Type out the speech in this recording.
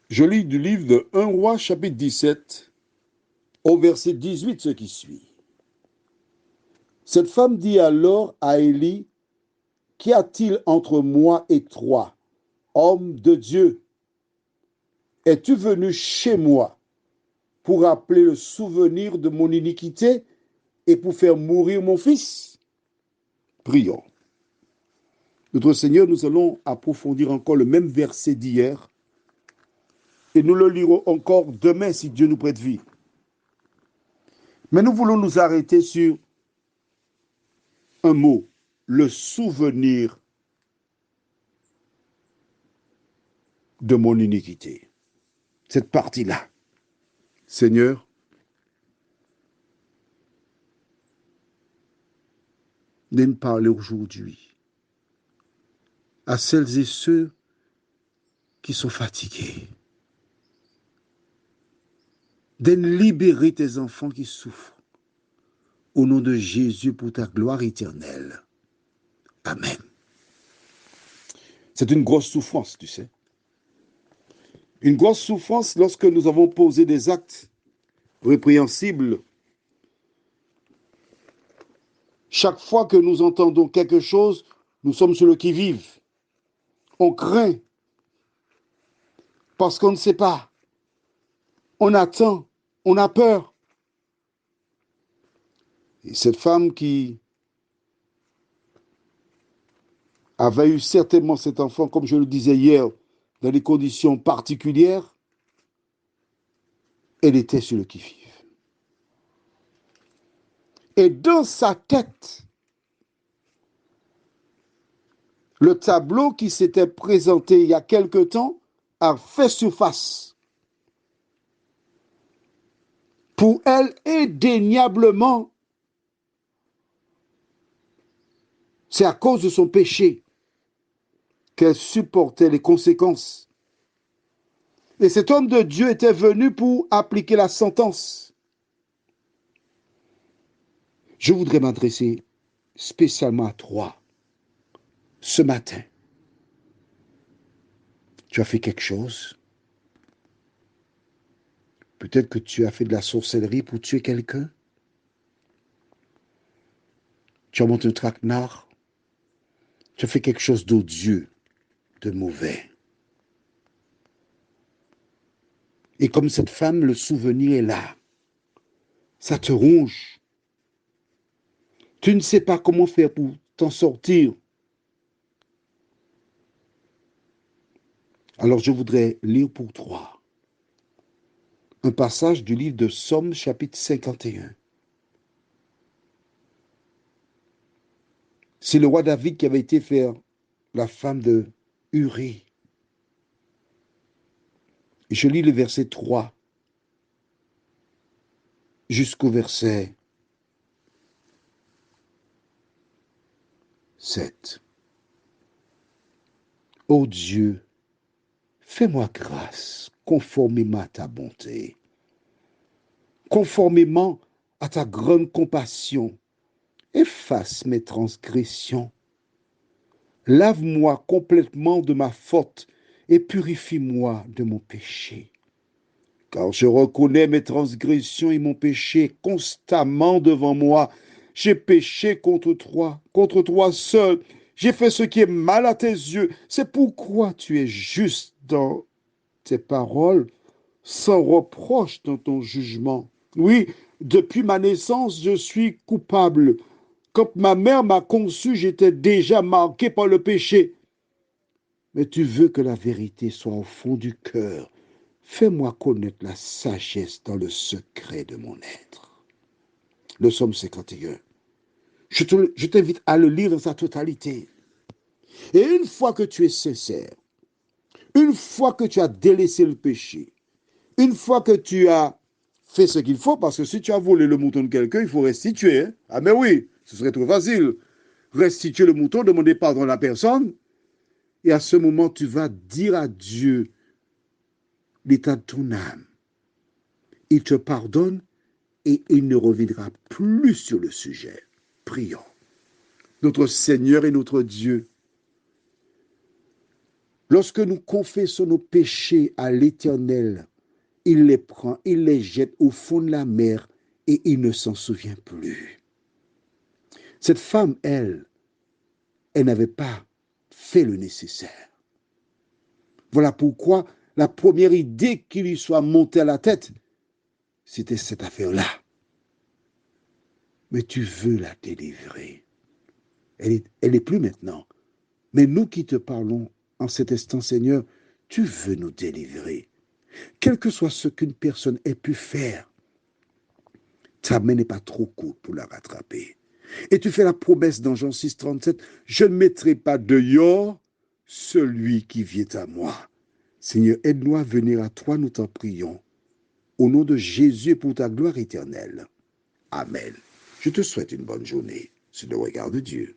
Je lis du livre de 1 Roi, chapitre 17, au verset 18, ce qui suit. Cette femme dit alors à Élie, qu'y a-t-il entre moi et toi, homme de Dieu? Es-tu venu chez moi pour rappeler le souvenir de mon iniquité et pour faire mourir mon fils? Prions. Notre Seigneur, nous allons approfondir encore le même verset d'hier et nous le lirons encore demain si Dieu nous prête vie. Mais nous voulons nous arrêter sur un mot, le souvenir de mon iniquité. Cette partie-là. Seigneur, viens parler aujourd'hui à celles et ceux qui sont fatigués. Viens libérer tes enfants qui souffrent. Au nom de Jésus pour ta gloire éternelle. Amen. C'est une grosse souffrance, tu sais. Une grosse souffrance lorsque nous avons posé des actes répréhensibles. Chaque fois que nous entendons quelque chose, nous sommes sur le qui-vive. On craint parce qu'on ne sait pas. On attend, on a peur. Et cette femme qui avait eu certainement cet enfant, comme je le disais hier, dans des conditions particulières, elle était sur le qui-vive. Et dans sa tête, le tableau qui s'était présenté il y a quelque temps a fait surface. Pour elle, indéniablement, c'est à cause de son péché qu'elle supportait les conséquences. Et cet homme de Dieu était venu pour appliquer la sentence. Je voudrais m'adresser spécialement à toi ce matin. Tu as fait quelque chose. Peut-être que tu as fait de la sorcellerie pour tuer quelqu'un. Tu as monté un traquenard. Tu as fait quelque chose d'odieux, de mauvais. Et comme cette femme, le souvenir est là. Ça te ronge. Tu ne sais pas comment faire pour t'en sortir. Alors je voudrais lire pour toi un passage du livre de Somme, chapitre 51. C'est le roi David qui avait été faire la femme de Urie. Je lis le verset 3 jusqu'au verset 7. Ô Dieu, fais-moi grâce conformément à ta bonté, conformément à ta grande compassion. Efface mes transgressions. Lave-moi complètement de ma faute et purifie-moi de mon péché. Car je reconnais mes transgressions et mon péché constamment devant moi. J'ai péché contre toi seul. J'ai fait ce qui est mal à tes yeux. C'est pourquoi tu es juste dans tes paroles, sans reproche dans ton jugement. Oui, depuis ma naissance, je suis coupable. Quand ma mère m'a conçu, j'étais déjà marqué par le péché. Mais tu veux que la vérité soit au fond du cœur. Fais-moi connaître la sagesse dans le secret de mon être. Le psaume 51. Je t'invite à le lire dans sa totalité. Et une fois que tu es sincère, une fois que tu as délaissé le péché, une fois que tu as fait ce qu'il faut, parce que si tu as volé le mouton de quelqu'un, il faut restituer. Hein? Ah mais oui, ce serait trop facile. Restituer le mouton, demander pardon à la personne, et à ce moment, tu vas dire à Dieu l'état de ton âme. Il te pardonne et il ne reviendra plus sur le sujet. Prions. Notre Seigneur et notre Dieu, Lorsque nous confessons nos péchés à l'Éternel, il les prend, il les jette au fond de la mer et il ne s'en souvient plus. Cette femme, elle n'avait pas fait le nécessaire. Voilà pourquoi la première idée qui lui soit montée à la tête, c'était cette affaire-là. Mais tu veux la délivrer. Elle est plus maintenant. Mais nous qui te parlons en cet instant, Seigneur, tu veux nous délivrer. Quel que soit ce qu'une personne ait pu faire, ta main n'est pas trop courte pour la rattraper. Et tu fais la promesse dans Jean 6, 37, je ne mettrai pas dehors celui qui vient à moi. Seigneur, aide-nous à venir à toi, nous t'en prions. Au nom de Jésus et pour ta gloire éternelle. Amen. Je te souhaite une bonne journée. C'est le regard de Dieu.